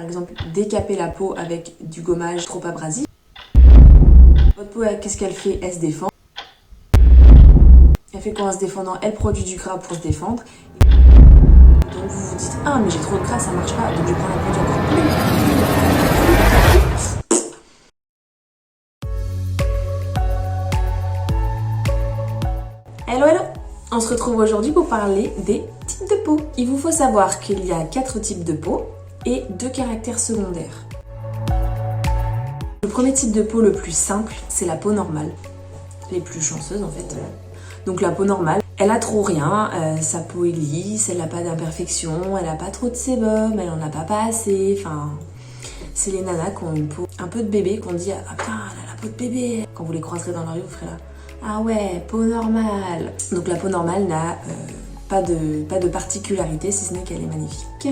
exemple décaper la peau avec du gommage trop abrasif. Votre peau, qu'est-ce qu'elle fait? Elle se défend. Elle fait quoi en se défendant? Elle produit du gras pour se défendre. Donc vous vous dites, ah mais j'ai trop de gras, ça marche pas, donc je prends la produit encore plus. Hello hello! On se retrouve aujourd'hui pour parler des types de peau. Il vous faut savoir qu'il y a 4 types de peau et 2 caractères secondaires. Le premier type de peau le plus simple, c'est la peau normale. Les plus chanceuses en fait. Donc la peau normale, elle a trop rien, sa peau est lisse, elle n'a pas d'imperfection, elle n'a pas trop de sébum, elle en a pas assez, enfin... C'est les nanas qui ont une peau un peu de bébé, qu'on dit « Ah putain, elle a la peau de bébé !» Quand vous les croiserez dans la rue, vous ferez là « Ah ouais, peau normale !» Donc la peau normale n'a pas de particularité, si ce n'est qu'elle est magnifique.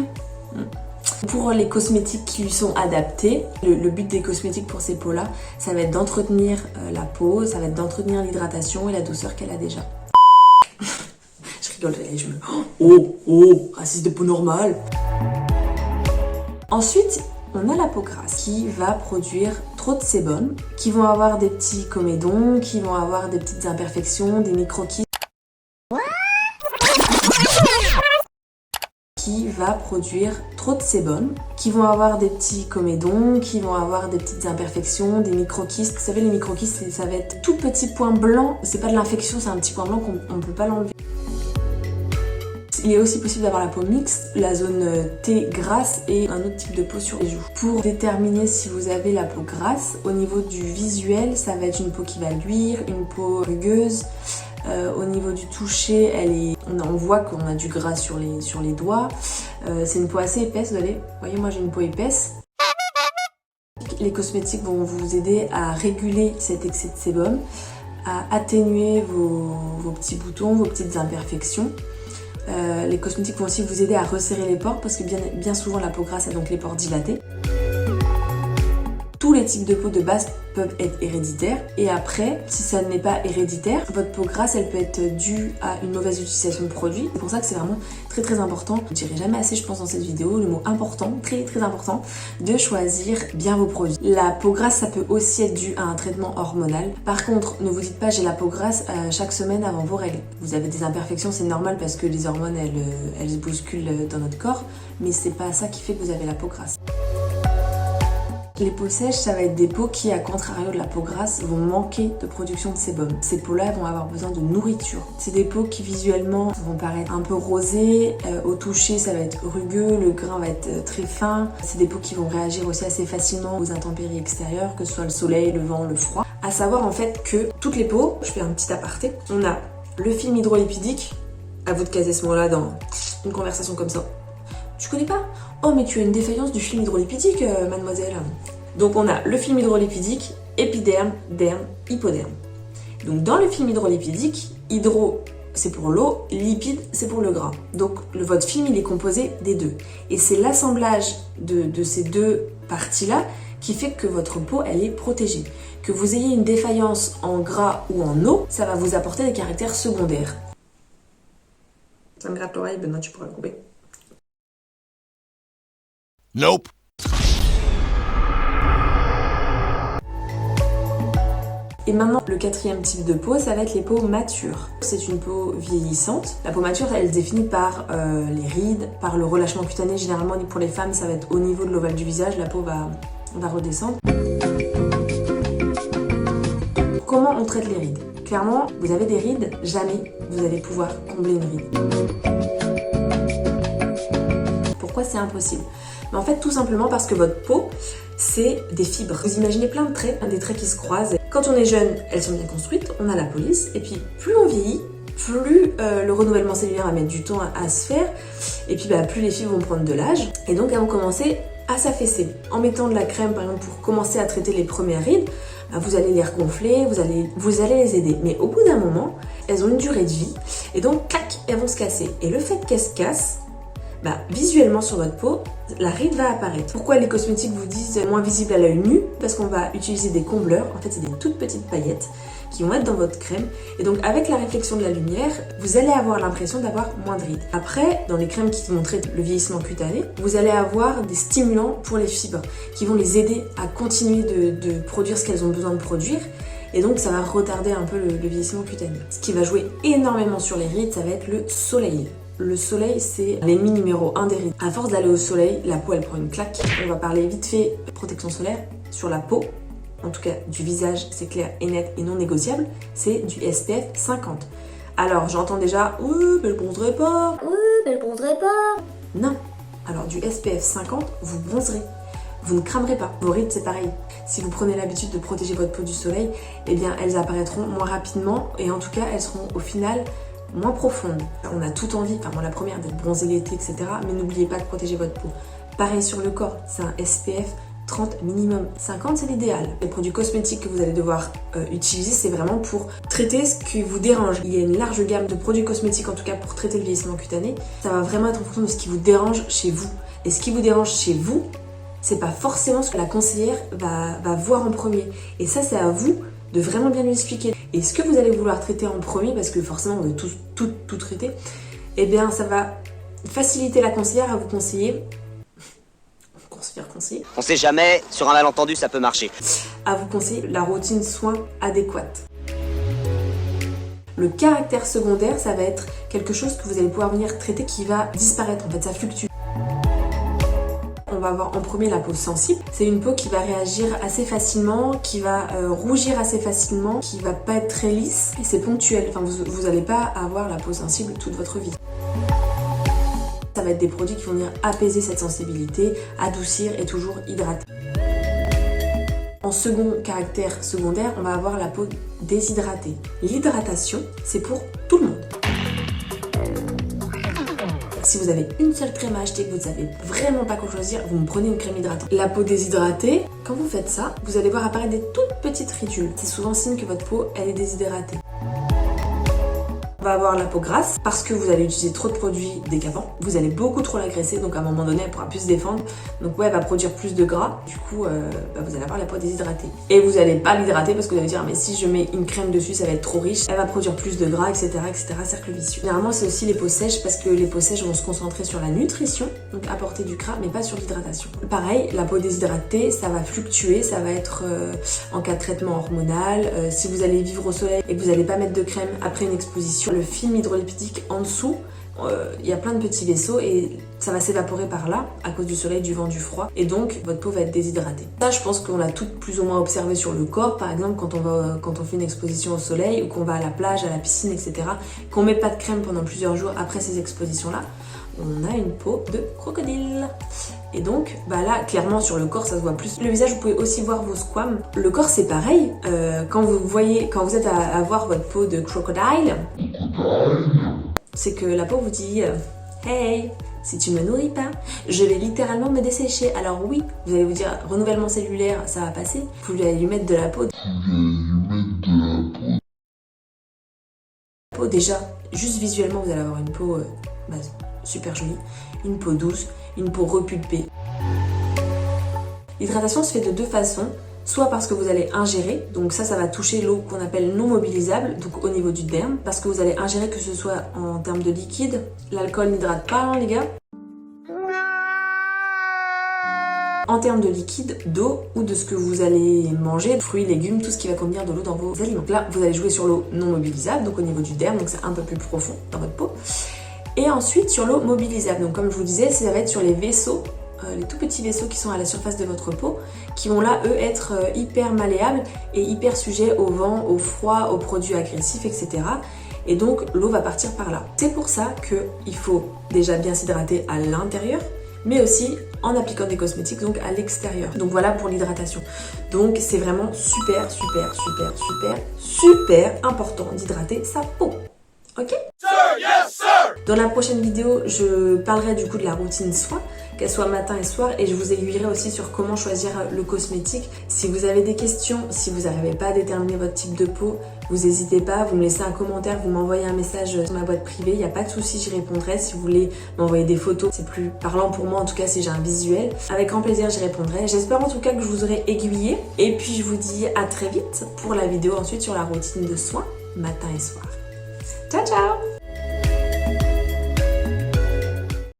Pour les cosmétiques qui lui sont adaptés, le but des cosmétiques pour ces peaux-là, ça va être d'entretenir la peau, ça va être d'entretenir l'hydratation et la douceur qu'elle a déjà. Je rigole, je me... Oh, raciste de peau normale. Ensuite, on a la peau grasse qui va produire trop de sébum, qui vont avoir des petits comédons, qui vont avoir des petites imperfections, des micro-kystes. Qui va produire trop de sébum, qui vont avoir des petits comédons, qui vont avoir des petites imperfections, des micro-kystes. Vous savez, les micro-kystes, ça va être tout petit point blanc. C'est pas de l'infection, c'est un petit point blanc qu'on ne peut pas l'enlever. Il est aussi possible d'avoir la peau mixte, la zone T grasse et un autre type de peau sur les joues. Pour déterminer si vous avez la peau grasse, au niveau du visuel, ça va être une peau qui va luire, une peau rugueuse. Au niveau du toucher, on voit qu'on a du gras sur les doigts. C'est une peau assez épaisse, vous voyez, moi j'ai une peau épaisse. Les cosmétiques vont vous aider à réguler cet excès de sébum, à atténuer vos petits boutons, vos petites imperfections. Les cosmétiques vont aussi vous aider à resserrer les pores parce que bien souvent la peau grasse a donc les pores dilatés. Tous les types de peau de base peuvent être héréditaires et après, si ça n'est pas héréditaire, votre peau grasse elle peut être due à une mauvaise utilisation de produits. C'est pour ça que c'est vraiment très important, je ne dirai jamais assez je pense dans cette vidéo, le mot important, très important, de choisir bien vos produits. La peau grasse ça peut aussi être dû à un traitement hormonal. Par contre, ne vous dites pas j'ai la peau grasse chaque semaine avant vos règles. Vous avez des imperfections, c'est normal parce que les hormones elles se bousculent dans notre corps, mais c'est pas ça qui fait que vous avez la peau grasse. Les peaux sèches, ça va être des peaux qui, à contrario de la peau grasse, vont manquer de production de sébum. Ces peaux-là vont avoir besoin de nourriture. C'est des peaux qui visuellement vont paraître un peu rosées, au toucher ça va être rugueux, le grain va être très fin. C'est des peaux qui vont réagir aussi assez facilement aux intempéries extérieures, que ce soit le soleil, le vent, le froid. À savoir en fait que toutes les peaux, je fais un petit aparté, on a le film hydrolipidique, à vous de caser ce mot-là dans une conversation comme ça. Tu connais pas? Oh mais tu as une défaillance du film hydrolipidique, mademoiselle. Donc on a le film hydrolipidique, épiderme, derme, hypoderme. Donc dans le film hydrolipidique, hydro c'est pour l'eau, lipide c'est pour le gras. Donc votre film il est composé des deux. Et c'est l'assemblage de ces deux parties-là qui fait que votre peau elle est protégée. Que vous ayez une défaillance en gras ou en eau, ça va vous apporter des caractères secondaires. Ça me gratte l'oreille, Benoît, tu pourras le couper. Nope. Et maintenant, le 4e type de peau, ça va être les peaux matures. C'est une peau vieillissante. La peau mature, elle se définit par les rides, par le relâchement cutané. Généralement, pour les femmes, ça va être au niveau de l'ovale du visage, la peau va redescendre. Comment on traite les rides? Clairement, vous avez des rides, jamais vous allez pouvoir combler une ride. Pourquoi c'est impossible? Mais en fait, tout simplement parce que votre peau, c'est des fibres. Vous imaginez plein de traits, des traits qui se croisent. Quand on est jeune, elles sont bien construites, on a la police, et puis plus on vieillit, plus le renouvellement cellulaire va mettre du temps à se faire, et puis plus les fibres vont prendre de l'âge, et donc elles vont commencer à s'affaisser. En mettant de la crème, par exemple, pour commencer à traiter les premières rides, vous allez les regonfler, vous allez les aider. Mais au bout d'un moment, elles ont une durée de vie, et donc, clac, elles vont se casser. Et le fait qu'elles se cassent, visuellement sur votre peau, la ride va apparaître. Pourquoi les cosmétiques vous disent moins visible à l'œil nu? Parce qu'on va utiliser des combleurs, en fait c'est des toutes petites paillettes qui vont être dans votre crème. Et donc avec la réflexion de la lumière, vous allez avoir l'impression d'avoir moins de rides. Après, dans les crèmes qui vont traiter le vieillissement cutané, vous allez avoir des stimulants pour les fibres qui vont les aider à continuer de produire ce qu'elles ont besoin de produire. Et donc ça va retarder un peu le vieillissement cutané. Ce qui va jouer énormément sur les rides, ça va être le soleil. Le soleil, c'est l'ennemi numéro 1 des rides. À force d'aller au soleil, la peau elle prend une claque. On va parler vite fait protection solaire sur la peau. En tout cas du visage, c'est clair et net et non négociable, c'est du SPF 50. Alors j'entends déjà « Oui, mais je bronzerai pas !» Oui, mais je bronzerai pas. Non. Alors du SPF 50, vous bronzerez. Vous ne cramerez pas. Vos rides, c'est pareil. Si vous prenez l'habitude de protéger votre peau du soleil, eh bien elles apparaîtront moins rapidement et en tout cas elles seront au final moins profondes. On a tout envie, enfin moi la première, d'être bronzée l'été, etc. Mais n'oubliez pas de protéger votre peau. Pareil sur le corps, c'est un SPF 30 minimum. 50 c'est l'idéal. Les produits cosmétiques que vous allez devoir utiliser, c'est vraiment pour traiter ce qui vous dérange. Il y a une large gamme de produits cosmétiques en tout cas pour traiter le vieillissement cutané. Ça va vraiment être en fonction de ce qui vous dérange chez vous. Et ce qui vous dérange chez vous, c'est pas forcément ce que la conseillère va voir en premier. Et ça, c'est à vous de vraiment bien lui expliquer. Et ce que vous allez vouloir traiter en premier, parce que forcément on veut tout traiter, eh bien ça va faciliter la conseillère à vous conseiller. On sait jamais, sur un malentendu ça peut marcher. À vous conseiller la routine soin adéquate. Le caractère secondaire, ça va être quelque chose que vous allez pouvoir venir traiter qui va disparaître, en fait ça fluctue. On va avoir en premier la peau sensible. C'est une peau qui va réagir assez facilement, qui va rougir assez facilement, qui va pas être très lisse et c'est ponctuel. Enfin, vous n'allez pas avoir la peau sensible toute votre vie. Ça va être des produits qui vont venir apaiser cette sensibilité, adoucir et toujours hydrater. En second caractère secondaire, on va avoir la peau déshydratée. L'hydratation, c'est pour tout le monde. Si vous avez une seule crème à acheter, que vous ne savez vraiment pas quoi choisir, vous me prenez une crème hydratante. La peau déshydratée, quand vous faites ça, vous allez voir apparaître des toutes petites ridules. C'est souvent signe que votre peau, elle est déshydratée. On va avoir la peau grasse parce que vous allez utiliser trop de produits décapants. Vous allez beaucoup trop la graisser, donc à un moment donné, elle pourra plus se défendre. Donc ouais, elle va produire plus de gras. Du coup, vous allez avoir la peau déshydratée. Et vous n'allez pas l'hydrater parce que vous allez dire, mais si je mets une crème dessus, ça va être trop riche. Elle va produire plus de gras, etc., etc. Cercle vicieux. Généralement, c'est aussi les peaux sèches parce que les peaux sèches vont se concentrer sur la nutrition, donc apporter du gras, mais pas sur l'hydratation. Pareil, la peau déshydratée, ça va fluctuer, ça va être en cas de traitement hormonal. Si vous allez vivre au soleil et que vous n'allez pas mettre de crème après une exposition, le film hydrolipidique en dessous, il y a plein de petits vaisseaux et ça va s'évaporer par là à cause du soleil, du vent, du froid et donc votre peau va être déshydratée. Ça, je pense qu'on l'a toutes plus ou moins observé sur le corps, par exemple quand on fait une exposition au soleil ou qu'on va à la plage, à la piscine, etc., qu'on met pas de crème pendant plusieurs jours après ces expositions-là, on a une peau de crocodile. Et donc, là, clairement, sur le corps, ça se voit plus. Le visage, vous pouvez aussi voir vos squames. Le corps, c'est pareil. Quand vous êtes à voir votre peau de crocodile, c'est que la peau vous dit « Hey, si tu me nourris pas, je vais littéralement me dessécher. » Alors oui, vous allez vous dire « Renouvellement cellulaire, ça va passer. » Vous allez lui mettre de la peau. Déjà, juste visuellement, vous allez avoir une peau super jolie, une peau douce, une peau repulpée. L'hydratation se fait de deux façons, soit parce que vous allez ingérer, donc ça va toucher l'eau qu'on appelle non mobilisable, donc au niveau du derme, parce que vous allez ingérer que ce soit en termes de liquide, l'alcool n'hydrate pas hein, les gars. En termes de liquide, d'eau ou de ce que vous allez manger, fruits, légumes, tout ce qui va contenir de l'eau dans vos aliments. Donc là, vous allez jouer sur l'eau non mobilisable, donc au niveau du derme, donc c'est un peu plus profond dans votre peau. Et ensuite sur l'eau mobilisable, donc comme je vous disais, ça va être sur les vaisseaux, les tout petits vaisseaux qui sont à la surface de votre peau, qui vont là, eux, être hyper malléables et hyper sujets au vent, au froid, aux produits agressifs, etc. Et donc l'eau va partir par là. C'est pour ça qu'il faut déjà bien s'hydrater à l'intérieur, mais aussi en appliquant des cosmétiques, donc à l'extérieur. Donc voilà pour l'hydratation. Donc c'est vraiment super important d'hydrater sa peau. Ok? Sir, yes, sir! Dans la prochaine vidéo, je parlerai du coup de la routine soin, qu'elle soit matin et soir, et je vous aiguillerai aussi sur comment choisir le cosmétique. Si vous avez des questions, si vous n'arrivez pas à déterminer votre type de peau, vous n'hésitez pas, vous me laissez un commentaire, vous m'envoyez un message sur ma boîte privée, il n'y a pas de souci, j'y répondrai. Si vous voulez m'envoyer des photos, c'est plus parlant pour moi, en tout cas si j'ai un visuel. Avec grand plaisir, j'y répondrai. J'espère en tout cas que je vous aurai aiguillé. Et puis je vous dis à très vite pour la vidéo ensuite sur la routine de soins, matin et soir. Ciao ciao!